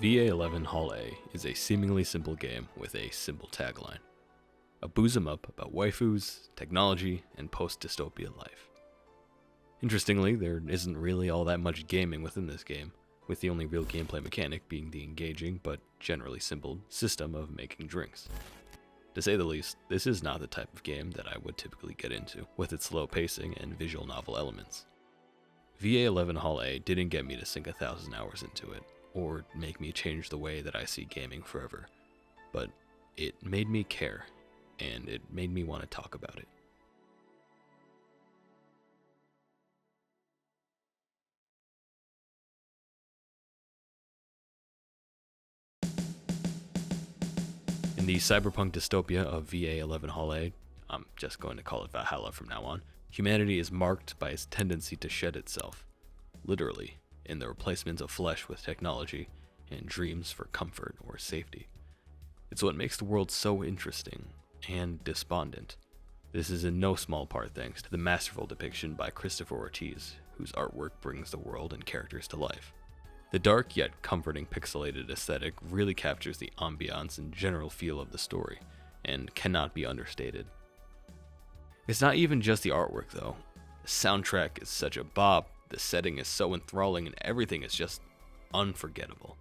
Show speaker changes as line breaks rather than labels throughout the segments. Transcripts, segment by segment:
VA-11 Hall A is a seemingly simple game with a simple tagline. A booze 'em up about waifus, technology, and post-dystopia life. Interestingly, there isn't really all that much gaming within this game, with the only real gameplay mechanic being the engaging, but generally simple, system of making drinks. To say the least, this is not the type of game that I would typically get into, with its slow pacing and visual novel elements. VA-11 Hall A didn't get me to sink 1,000 hours into it, or make me change the way that I see gaming forever, but it made me care, and it made me want to talk about it. In the cyberpunk dystopia of VA-11 Hall A, I'm just going to call it Valhalla from now on, humanity is marked by its tendency to shed itself, literally, in the replacement of flesh with technology and dreams for comfort or safety. It's what makes the world so interesting and despondent. This is in no small part thanks to the masterful depiction by Christopher Ortiz, whose artwork brings the world and characters to life. The dark yet comforting pixelated aesthetic really captures the ambiance and general feel of the story, and cannot be understated. It's not even just the artwork though. The soundtrack is such a bop, the setting is so enthralling, and everything is just unforgettable.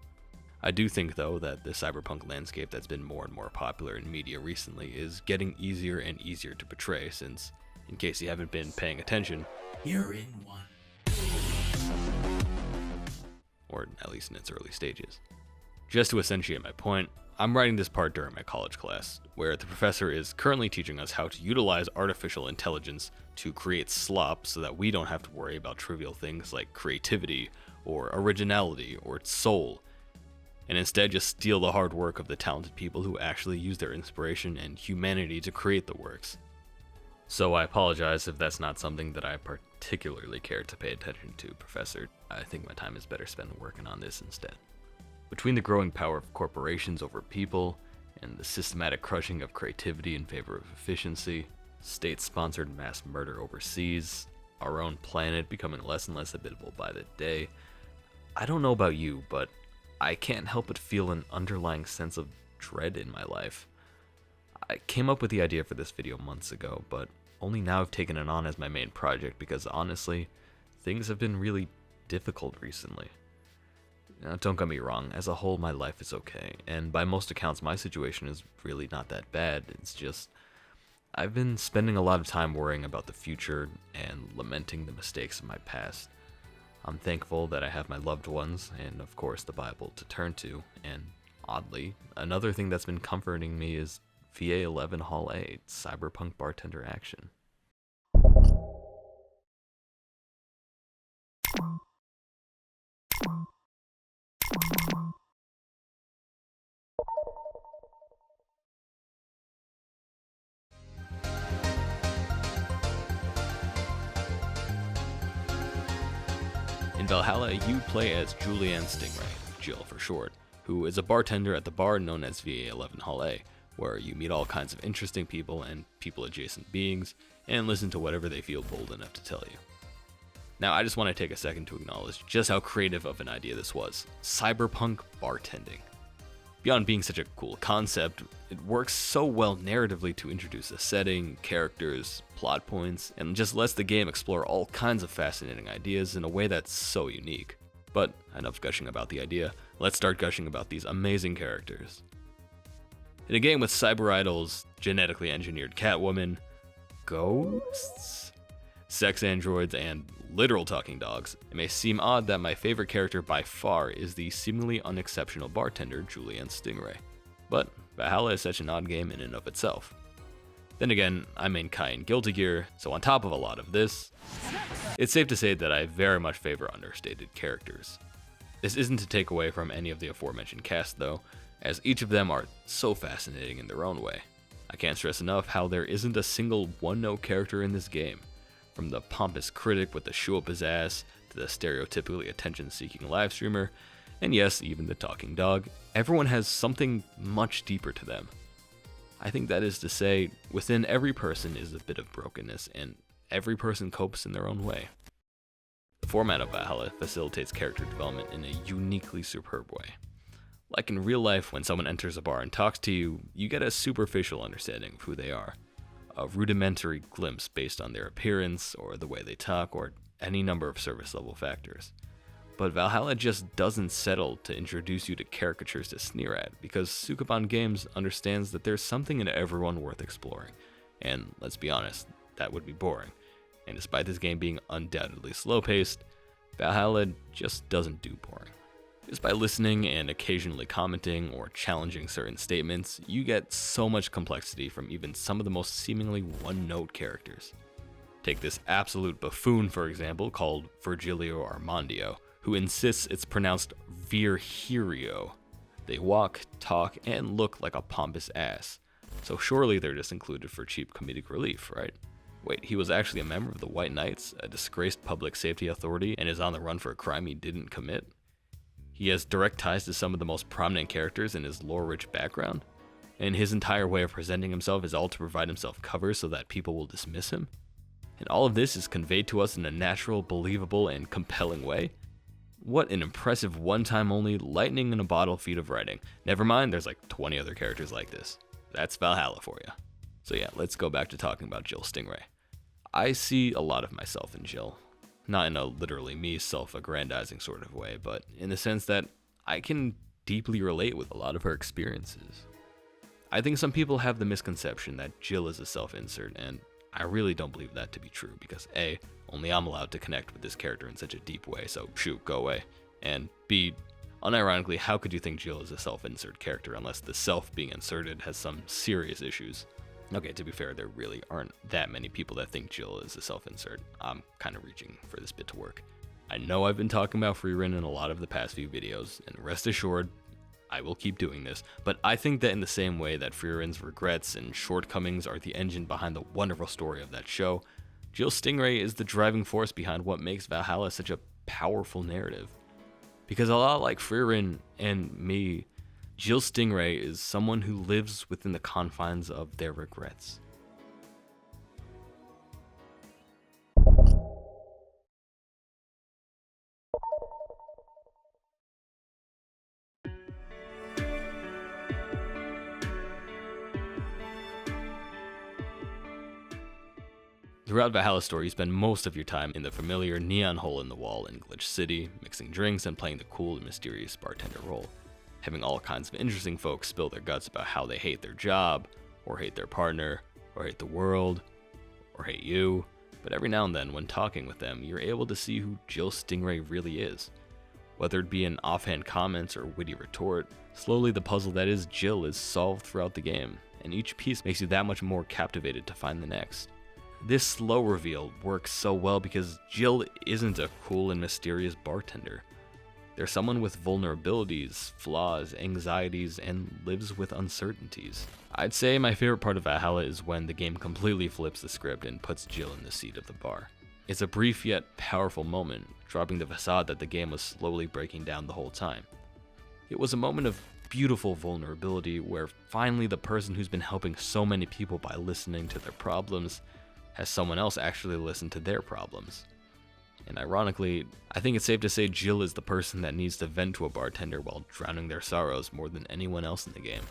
I do think though that the cyberpunk landscape that's been more and more popular in media recently is getting easier and easier to portray since, in case you haven't been paying attention,
you're in one.
Or at least in its early stages. Just to accentuate my point, I'm writing this part during my college class, where the professor is currently teaching us how to utilize artificial intelligence to create slop so that we don't have to worry about trivial things like creativity, or originality, or soul, and instead just steal the hard work of the talented people who actually use their inspiration and humanity to create the works. So I apologize if that's not something that I particularly care to pay attention to, Professor. I think my time is better spent working on this instead. Between the growing power of corporations over people, and the systematic crushing of creativity in favor of efficiency, state-sponsored mass murder overseas, our own planet becoming less and less habitable by the day, I don't know about you, but I can't help but feel an underlying sense of dread in my life. I came up with the idea for this video months ago, but only now I've taken it on as my main project because honestly, things have been really difficult recently. Now, don't get me wrong, as a whole my life is okay, and by most accounts my situation is really not that bad. It's just, I've been spending a lot of time worrying about the future and lamenting the mistakes of my past. I'm thankful that I have my loved ones, and of course the Bible to turn to, and oddly, another thing that's been comforting me is VA-11 Hall A, Cyberpunk Bartender Action. In Valhalla, you play as Jill Stingray, Jill for short, who is a bartender at the bar known as VA-11 Hall A, where you meet all kinds of interesting people and people-adjacent beings, and listen to whatever they feel bold enough to tell you. Now, I just want to take a second to acknowledge just how creative of an idea this was. Cyberpunk bartending. Beyond being such a cool concept, it works so well narratively to introduce a setting, characters, plot points, and just lets the game explore all kinds of fascinating ideas in a way that's so unique. But enough gushing about the idea, let's start gushing about these amazing characters. In a game with cyber idols, genetically engineered Catwoman, ghosts, sex androids, and literal talking dogs, it may seem odd that my favorite character by far is the seemingly unexceptional bartender Jill Stingray. But Valhalla is such an odd game in and of itself. Then again, I'm in Kai and Guilty Gear, so on top of a lot of this, it's safe to say that I very much favor understated characters. This isn't to take away from any of the aforementioned cast though, as each of them are so fascinating in their own way. I can't stress enough how there isn't a single one-note character in this game. From the pompous critic with the shoe up his ass, to the stereotypically attention-seeking live streamer, and yes, even the talking dog, everyone has something much deeper to them. I think that is to say, within every person is a bit of brokenness, and every person copes in their own way. The format of Valhalla facilitates character development in a uniquely superb way. Like in real life, when someone enters a bar and talks to you, you get a superficial understanding of who they are. A rudimentary glimpse based on their appearance, or the way they talk, or any number of service level factors. But Valhalla just doesn't settle to introduce you to caricatures to sneer at, because Sukeban Games understands that there's something in everyone worth exploring. And let's be honest, that would be boring. And despite this game being undoubtedly slow-paced, Valhalla just doesn't do boring. Just by listening and occasionally commenting or challenging certain statements, you get so much complexity from even some of the most seemingly one-note characters. Take this absolute buffoon, for example, called Virgilio Armandio, who insists it's pronounced Virgilio. They walk, talk, and look like a pompous ass. So surely they're just included for cheap comedic relief, right? Wait, he was actually a member of the White Knights, a disgraced public safety authority, and is on the run for a crime he didn't commit? He has direct ties to some of the most prominent characters in his lore-rich background, and his entire way of presenting himself is all to provide himself cover so that people will dismiss him? And all of this is conveyed to us in a natural, believable, and compelling way? What an impressive one-time only lightning in a bottle feat of writing. Never mind, there's like 20 other characters like this. That's Valhalla for you. So yeah, let's go back to talking about Jill Stingray. I see a lot of myself in Jill. Not in a literally me self-aggrandizing sort of way, but in the sense that I can deeply relate with a lot of her experiences. I think some people have the misconception that Jill is a self-insert, and I really don't believe that to be true, because A, only I'm allowed to connect with this character in such a deep way, so shoot, go away. And B, unironically, how could you think Jill is a self-insert character unless the self being inserted has some serious issues? Okay, to be fair, there really aren't that many people that think Jill is a self-insert. I'm kind of reaching for this bit to work. I know I've been talking about Freerin in a lot of the past few videos, and rest assured, I will keep doing this, but I think that in the same way that Freerin's regrets and shortcomings are the engine behind the wonderful story of that show, Jill Stingray is the driving force behind what makes Valhalla such a powerful narrative. Because a lot like Freerin and me, Jill Stingray is someone who lives within the confines of their regrets. Throughout Valhalla's story, you spend most of your time in the familiar neon hole in the wall in Glitch City, mixing drinks and playing the cool and mysterious bartender role, having all kinds of interesting folks spill their guts about how they hate their job, or hate their partner, or hate the world, or hate you. But every now and then, when talking with them, you're able to see who Jill Stingray really is. Whether it be an offhand comment or witty retort, slowly the puzzle that is Jill is solved throughout the game, and each piece makes you that much more captivated to find the next. This slow reveal works so well because Jill isn't a cool and mysterious bartender. They're someone with vulnerabilities, flaws, anxieties, and lives with uncertainties. I'd say my favorite part of Valhalla is when the game completely flips the script and puts Jill in the seat of the bar. It's a brief yet powerful moment, dropping the facade that the game was slowly breaking down the whole time. It was a moment of beautiful vulnerability where finally the person who's been helping so many people by listening to their problems has someone else actually listen to their problems. And ironically, I think it's safe to say Jill is the person that needs to vent to a bartender while drowning their sorrows more than anyone else in the game.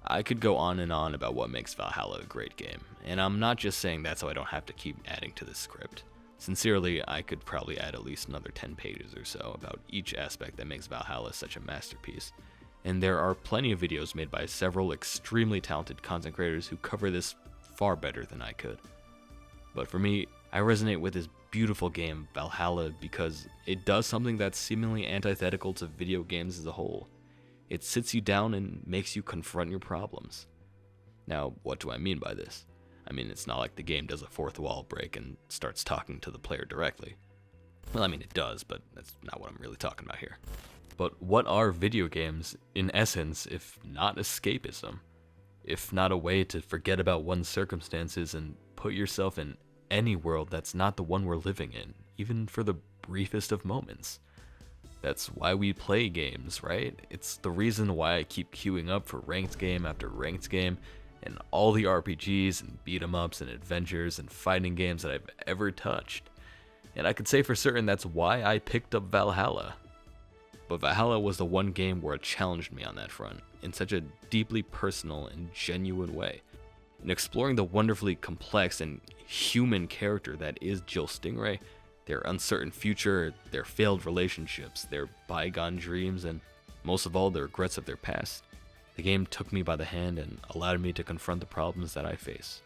I could go on and on about what makes Valhalla a great game, and I'm not just saying that so I don't have to keep adding to this script. Sincerely, I could probably add at least another 10 pages or so about each aspect that makes Valhalla such a masterpiece. And there are plenty of videos made by several extremely talented content creators who cover this far better than I could. But for me, I resonate with this beautiful game, Valhalla, because it does something that's seemingly antithetical to video games as a whole. It sits you down and makes you confront your problems. Now, what do I mean by this? I mean, it's not like the game does a fourth wall break and starts talking to the player directly. Well, I mean, it does, but that's not what I'm really talking about here. But what are video games, in essence, if not escapism? If not a way to forget about one's circumstances and put yourself in any world that's not the one we're living in, even for the briefest of moments. That's why we play games, right? It's the reason why I keep queuing up for ranked game after ranked game, and all the RPGs and beat-em-ups and adventures and fighting games that I've ever touched. And I could say for certain that's why I picked up Valhalla. but Valhalla was the one game where it challenged me on that front in such a deeply personal and genuine way. In exploring the wonderfully complex and human character that is Jill Stingray, their uncertain future, their failed relationships, their bygone dreams, and most of all, the regrets of their past, the game took me by the hand and allowed me to confront the problems that I face.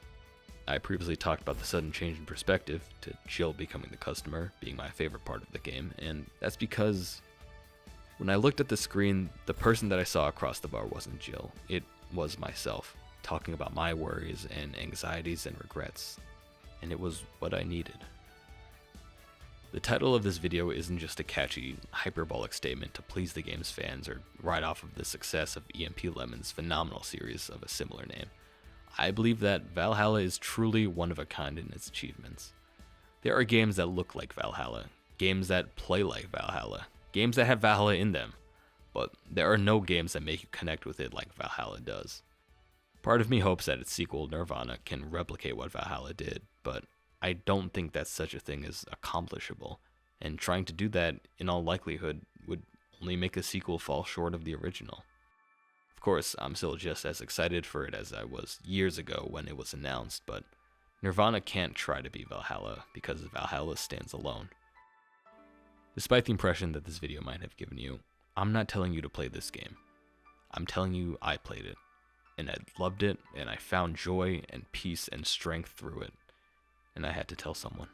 I previously talked about the sudden change in perspective to Jill becoming the customer being my favorite part of the game, and that's because when I looked at the screen, the person that I saw across the bar wasn't Jill. It was myself, talking about my worries and anxieties and regrets, and it was what I needed. The title of this video isn't just a catchy, hyperbolic statement to please the game's fans or ride off of the success of EMP-11's phenomenal series of a similar name. I believe that Valhalla is truly one of a kind in its achievements. There are games that look like Valhalla, games that play like Valhalla, games that have Valhalla in them, but there are no games that make you connect with it like Valhalla does. Part of me hopes that its sequel, nirv-anna, can replicate what Valhalla did, but I don't think that such a thing is accomplishable, and trying to do that, in all likelihood, would only make a sequel fall short of the original. Of course, I'm still just as excited for it as I was years ago when it was announced, but nirv-anna can't try to be Valhalla because Valhalla stands alone. Despite the impression that this video might have given you, I'm not telling you to play this game. I'm telling you I played it, and I loved it, and I found joy and peace and strength through it, and I had to tell someone.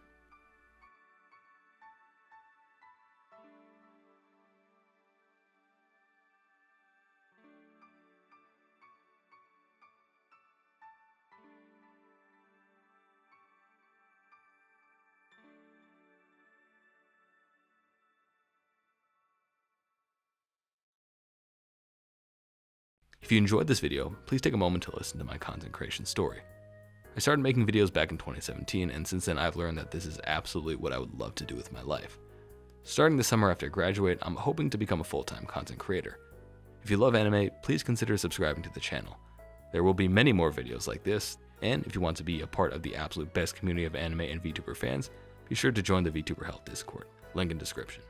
If you enjoyed this video, please take a moment to listen to my content creation story. I started making videos back in 2017, and since then I've learned that this is absolutely what I would love to do with my life. Starting this summer after I graduate, I'm hoping to become a full-time content creator. If you love anime, please consider subscribing to the channel. There will be many more videos like this, and if you want to be a part of the absolute best community of anime and VTuber fans, be sure to join the VTuber Health Discord, link in description.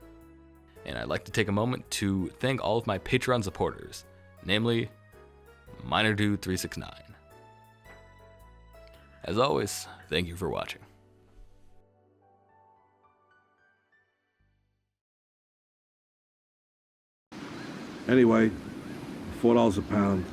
And I'd like to take a moment to thank all of my Patreon supporters, namely MinerDude369. As always, thank you for watching.
Anyway, $4 a pound.